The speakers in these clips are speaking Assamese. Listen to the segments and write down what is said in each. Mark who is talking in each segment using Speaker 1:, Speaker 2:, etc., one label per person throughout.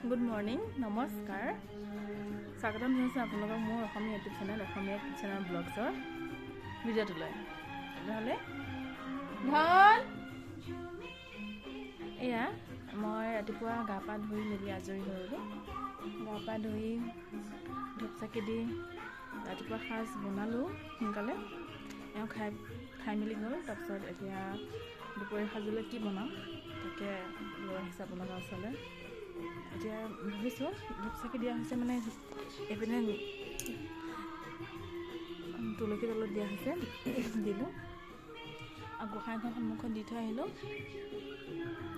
Speaker 1: গুড মৰ্ণিং, নমস্কাৰ। স্বাগতম জনাইছোঁ আপোনালোকক মোৰ অসমীয়া ইউটিউব চেনেল অসমীয়া কিটচেনৰ ব্লগছৰ ভিডিঅ'টোলৈ। তেতিয়াহ'লে ধন এয়া মই ৰাতিপুৱা গা পা ধুই মেলি আজৰি হৈ গ'লোঁ। গা পা ধুই ধূপ চাকি দি ৰাতিপুৱা সাজ বনালোঁ সোনকালে। এওঁ খাই মেলি গ'ল। তাৰপিছত এতিয়া দুপৰীয়া সাজলৈ কি বনাওঁ তাকে লৈ আহিছে আপোনালোকৰ ওচৰলৈ। এতিয়া ভাবিছোঁ ধূপ চাকি দিয়া হৈছে, মানে এইপিনে তুলসী তলত দিয়া হৈছে, দিলোঁ। আৰু গোঁসাইঘৰৰ সন্মুখত দি থৈ আহিলোঁ।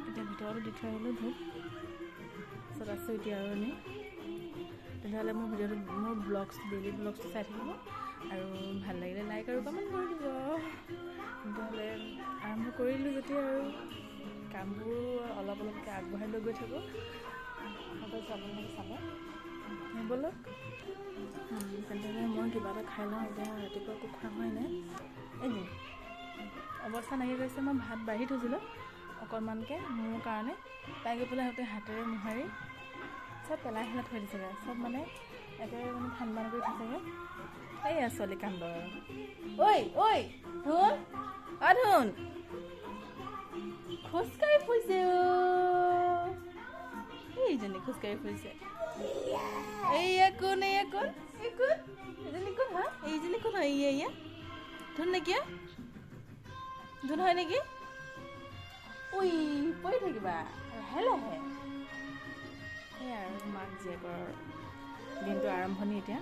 Speaker 1: এতিয়া ভিতৰতো দি থৈ আহিলোঁ ধূপ। তাৰপিছত আছোঁ এতিয়া আৰু এনেই। তেতিয়াহ'লে মোৰ ডেইলি ব্লগছটো চাই থাকিব আৰু ভাল লাগিলে লাইক আৰু কমেণ্ট কৰি দিব। তেতিয়াহ'লে আৰম্ভ কৰিলোঁ যেতিয়া আৰু কামবোৰ অলপ অলপকৈ আগবঢ়াই লৈ গৈ থাকোঁ। আপোনালোকে চাব ব'লক। তেন্তে মই কিবা এটা খাই লওঁ। এতিয়া ৰাতিপুৱা একো খোৱা হোৱাই নাই। এদিন অৱস্থা নাকি গৈছে। মই ভাত বাঢ়ি থৈছিলোঁ অকণমানকৈ মোৰ কাৰণে। পাই গৈ পেলাই সিহঁতে হাতেৰে মোহাৰি চব পেলাই থৈ দিছেগৈ। চব মানে একেবাৰে মানে ঠাণ্ডা কৰি থৈছেগৈ। এইয়া ছোৱালী কান্দ। ঐ ধুন, ধুন খোজকাঢ়ি ফুৰিছে। এইজনী খোজকাঢ়ি ফুৰিছে। এইয়া কোন এইজনী কোন হয়? এইজনী কোন হয়? এয়া ধুন নেকি? ধুন হয় নেকি? পৰি থাকিবা লাহে লাহে। সেয়া আৰু মাক জীয়েকৰ দিনটো আৰম্ভণি এতিয়া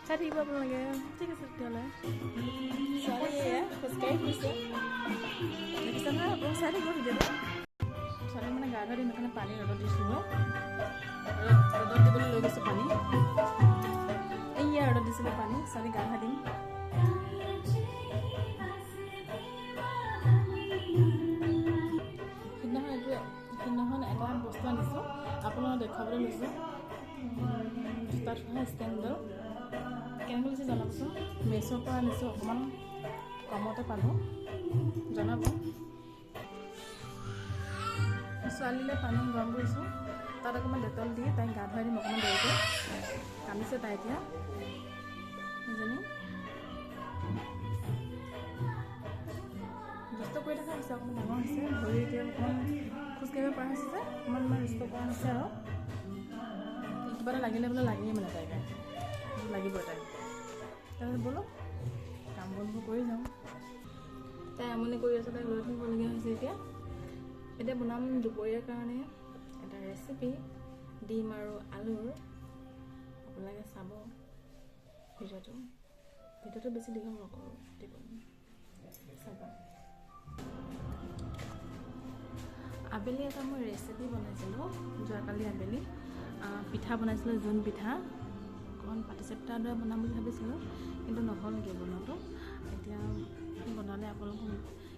Speaker 1: চাই থাকিব আপোনালোকে। ঠিক আছে তেতিয়াহ'লে। ছোৱালী এয়া খোজকাঢ়ি ফুৰিছে, দেখিছে নহয়? আপোনালোক চাই থাকিব ভিডিঅ'টো। ছোৱালী মানে গা ধোৱা দিম সেইকাৰণে পানী ৰ'দত দিছিলোঁ। ৰ'দত দিবলৈ লৈ গৈছোঁ পানী। এইয়া ৰ'দত দিছিলোঁ পানী, ছোৱালী গা ধোৱা দিম। সিদিনাখন এটা বস্তু আনিছোঁ, আপোনালোকক দেখুৱাবলৈ লৈছোঁ। জোতাত থোৱা ষ্টেণ্ডডাল কেনেকৈ লৈছে জনাবচোন। মেছ'ৰ পৰা আনিছোঁ, অকণমান কমতে পালোঁ, জনাব। ছোৱালীলৈ পানী গৰম কৰিছোঁ, তাত অকণমান ডেটল দি তাইক গা ধুৱাই দিম অকণমান দেৰিকৈ। কান্দিছে তাই এতিয়া এজনী। দুষ্ট কৰি থকা হৈছে, অকণমান ডাঙৰ হৈছে, ভৰি এতিয়া অকণমান খোজকাঢ়িব পৰা হৈছে যে অকণমান দুষ্ট কৰা হৈছে। আৰু কিবা এটা লাগিলে বোলে লাগেই মানে তাইক লাগিবই তাইক। তাৰপিছত ব'লক কাম বনবোৰ কৰি যাওঁ। তাই আমনি কৰি আছে, তাইক লৈ থাকিবলগীয়া হৈছে। এতিয়া বনাম দুপৰীয়াৰ কাৰণে এটা ৰেচিপি, ডিম আৰু আলুৰ। আপোনালোকে চাব ভিডিঅ'টো বেছি দীঘল নকৰোঁ, চাব। আবেলি এটা মই ৰেচিপি বনাইছিলোঁ, যোৱাকালি আবেলি পিঠা বনাইছিলোঁ, জোন পিঠা। অকণমান পাটিচেপ্তাৰ দৰে বনাম বুলি ভাবিছিলোঁ, কিন্তু নহ'লগৈ বনোৱাটো। এতিয়া বনালে আপোনালোকক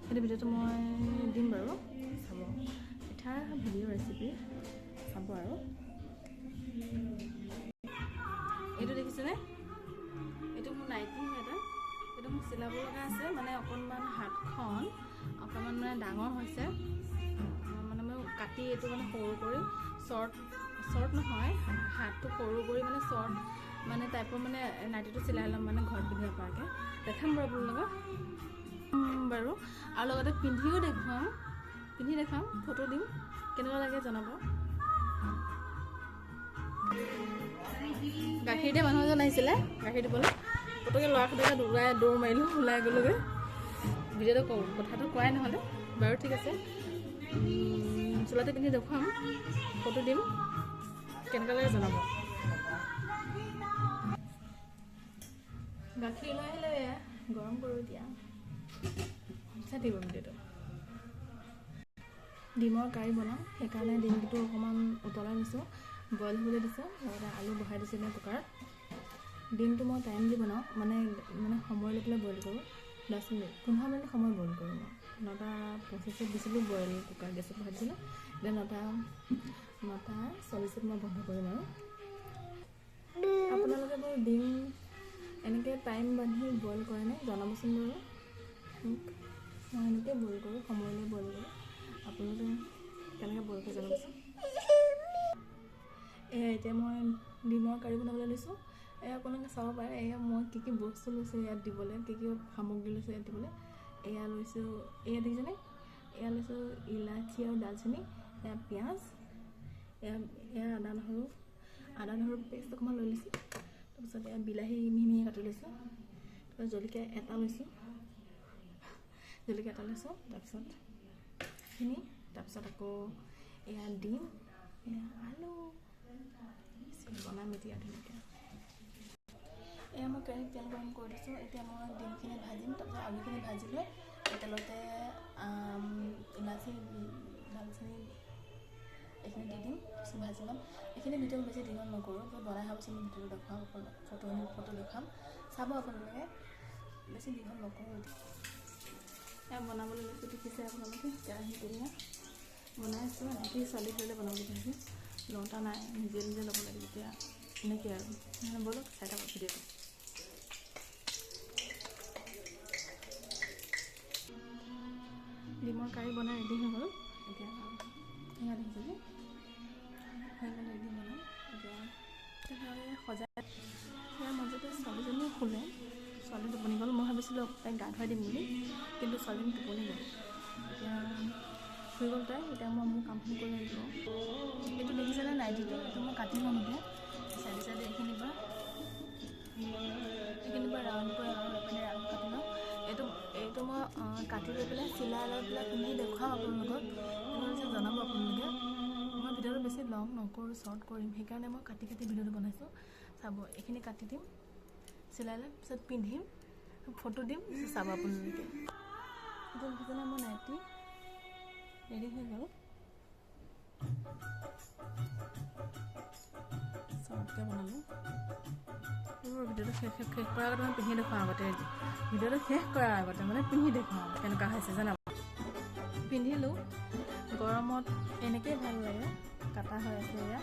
Speaker 1: সেইটো ভিডিঅ'টো মই দিম বাৰু, চাব। পিঠাৰ ভিডিঅ' ৰেচিপি চাব। আৰু এইটো দেখিছেনে? এইটো মোৰ নাইটি হয় এটা। এইটো মোক চিলাব লগা আছে, মানে অকণমান হাতখন অকণমান মানে ডাঙৰ হৈছে। মানে মই কাটি এইটো মানে সৰু কৰি শ্বৰ্ট নহয়, হাতটো সৰু কৰি মানে শ্বৰ্ট মানে টাইপৰ মানে নাইটিটো চিলাই ল'ম, মানে ঘৰত পিন্ধিব পৰাকৈ। দেখাম বাৰু আপোনালোকক বাৰু, আৰু লগতে পিন্ধি দেখাম, ফটো দিম, কেনেকুৱা লাগে জনাব। গাখীৰ দিয়া মানুহ এজন আহিছিলে গাখীৰ দিবলৈ, পটককৈ ল'ৰা খুটাকে দৌৰ মাৰিলোঁ, ওলাই গ'লোগৈ। ভিডিঅ'টো কথাটো কোৱাই নহ'লে বাৰু, ঠিক আছে। চোলাটো পিন্ধি দেখুৱাম, ফটো দিম, কেনেকুৱা লাগে জনাব। গাখীৰ লৈ আহিলে, গৰম কৰোঁ এতিয়া, চাই দিব ভিডিঅ'টো। ডিমৰ কাৰী বনাওঁ, সেইকাৰণে ডিমটো অকণমান উতলাই দিছোঁ, বইল হ'বলৈ দিছোঁ। লগতে আলু বহাই দিছিলোঁ কুকাৰত। ডিমটো মই টাইম দি বনাওঁ, মানে সময় লৈ পেলাই বইল কৰোঁ। 10 মিনিট 15 মিনিট সময় বইল কৰোঁ মই। 9:25 দিছিলোঁ বইল কুকাৰ, গেছত বহাই দিছিলোঁ। এতিয়া 9:40 মই বন্ধ কৰিম। আৰু আপোনালোকে বাৰু ডিম এনেকৈ টাইম বান্ধি বইল কৰেনে জনাবচোন বাৰু। মই এনেকৈ বইল কৰোঁ, সময় লৈ বইল কৰোঁ। আপোনালোকে কেনেকৈ বইল কৰি জনাবচোন। এতিয়া মই ডিমৰ কাৰী বনাবলৈ লৈছোঁ। এয়া আপোনালোকে চাব পাৰে, এয়া মই কি বস্তু লৈছোঁ ইয়াত দিবলৈ, কি সামগ্ৰী লৈছোঁ ইয়াত দিবলৈ। এয়া লৈছোঁ, এয়া দেখিছেনে, এয়া লৈছোঁ ইলাচি আৰু দালচেনি, এয়া পিঁয়াজ, এয়া আদা নহৰু পেষ্ট অকণমান লৈ লৈছোঁ। তাৰপিছত এয়া বিলাহী মিহি মিহি কাটি লৈছোঁ। তাৰপিছত জলকীয়া এটা লৈছোঁ, তাৰপিছত এইখিনি, তাৰপিছত আকৌ এয়া ডিম, এয়া আলু বনাম এতিয়া ধুনীয়াকৈ। এয়া মই কেৰাহীত তেল গৰম কৰি দিছোঁ। এতিয়া মই ডিমখিনি ভাজিম, তাৰপিছত আলুখিনি ভাজি লৈ তেলতে ইলাচি দালচেনি এইখিনি দি দিম, তাৰপিছত ভাজি ল'ম। এইখিনি ভিডিঅ' বেছি দীঘল নকৰোঁ, বনাই হোৱাৰ পিছত মই ভিডিঅ'টো দেখুৱাম, ফটো দেখুৱাম, চাব আপোনালোকে, বেছি দীঘল নকৰোঁ। এয়া বনাবলৈ লৈছোঁ, দেখিছে আপোনালোকে কেৰাহী ধুনীয়া বনাই আছোঁ। এনেকৈ ছোৱালীক ল'লে বনাবলৈ বিচাৰিছোঁ, লওঁতা নাই, নিজে ল'ব লাগে। তেতিয়া এনেকৈ আৰু ব'লক চাই থাকক ভিডিঅ'টো। ডিমৰ কাৰী বনাই ৰেডি হৈ গ'ল। এতিয়া এয়া দেখিছে যে হৈ গ'ল ৰেডি বনাম। এতিয়া সজাই ইয়াৰ মাজতে ছোৱালীজনীও শুলে, ছোৱালী টোপনি গ'ল। মই ভাবিছিলোঁ তাইক গা ধুৱাই দিম বুলি, কিন্তু ছোৱালীজনী টোপনি গ'ল। এতিয়া শুই গ'ল তাই। এতিয়া মই মোৰ কামখিনি কৰি আহিলোঁ। এইটো দেখিছেনে নাইটিটো, এইটো মই কাটি ল'ম এতিয়া চাইডে এইখিনিৰ পৰা ৰাউণ্ড কৰি এপিনে ৰাউণ্ড কাটি ল'ম। এইটো মই কাটি লৈ পেলাই চিলাই লৈ পেলাই পিন্ধি দেখুৱাম আপোনালোকক, এনেকৈ জনাব আপোনালোকে। মই ভিডিঅ'টো বেছি লং নকৰোঁ, শ্বৰ্ট কৰিম, সেইকাৰণে মই কাটি ভিডিঅ'টো বনাইছোঁ। চাব, এইখিনি কাটি দিম, চিলাই লৈ পিছত পিন্ধিম, ফটো দিম, চাব আপোনালোকে। এইটো দেখিছেনে মোৰ নাইটি ৰেডি হৈ গ'ল। শ্বৰ্টকৈ বনালোঁ। ভিডিঅ'টো শেষ কৰাৰ আগতে মই পিন্ধি দেখুৱাওঁ, ভিডিঅ'টো শেষ কৰাৰ আগতে মানে পিন্ধি দেখুৱাওঁ কেনেকুৱা হৈছে জনাব। পিন্ধিলোঁ, গৰমত এনেকেই ভাল লাগে, কাটা হৈ আছে এয়া।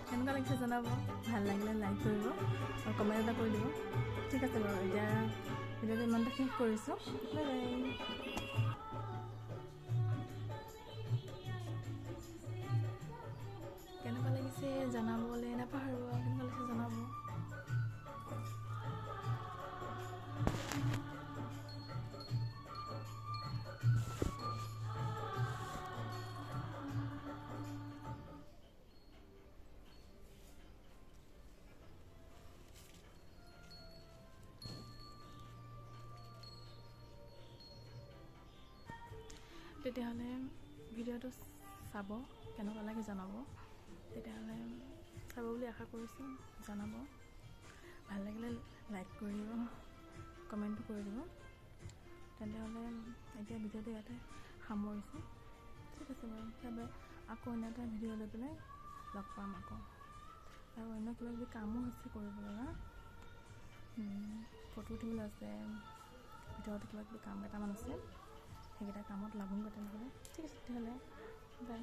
Speaker 1: কেনেকুৱা লাগিছে জনাব, ভাল লাগিলে লাইক কৰিব আৰু কমেণ্ট এটা কৰি দিব। ঠিক আছে বাৰু, এতিয়া ভিডিঅ'টো ইমানতে শেষ কৰিছোঁ। Bye bye. কেনেকুৱা লাগিছে জনাবলৈ নাপাহৰিব, কেনেকুৱা লাগিছে জনাব। তেতিয়াহ'লে ভিডিঅ'টো চাব, কেনেকুৱা লাগে জনাব। তেতিয়াহ'লে চাব বুলি আশা কৰিছোঁ, জনাব। ভাল লাগিলে লাইক কৰি দিব, কমেণ্টটো কৰি দিব। তেতিয়াহ'লে এতিয়া ভিডিঅ'টো ইয়াতে সামৰিছোঁ। ঠিক আছে বাৰু, সেইবাবে আকৌ অন্য এটা ভিডিঅ' লৈ পেলাই লগ পাম আকৌ। আৰু অন্য কিবাকিবি কামো আছে কৰিব লগা, ফটো উঠিবলৈ আছে, ভিতৰতে কিবাকিবি কাম কেইটামান আছে, সেইকেইটা কামত লাগোঁগৈ তেনেহ'লে। ঠিক আছে তেতিয়াহ'লে, বাই।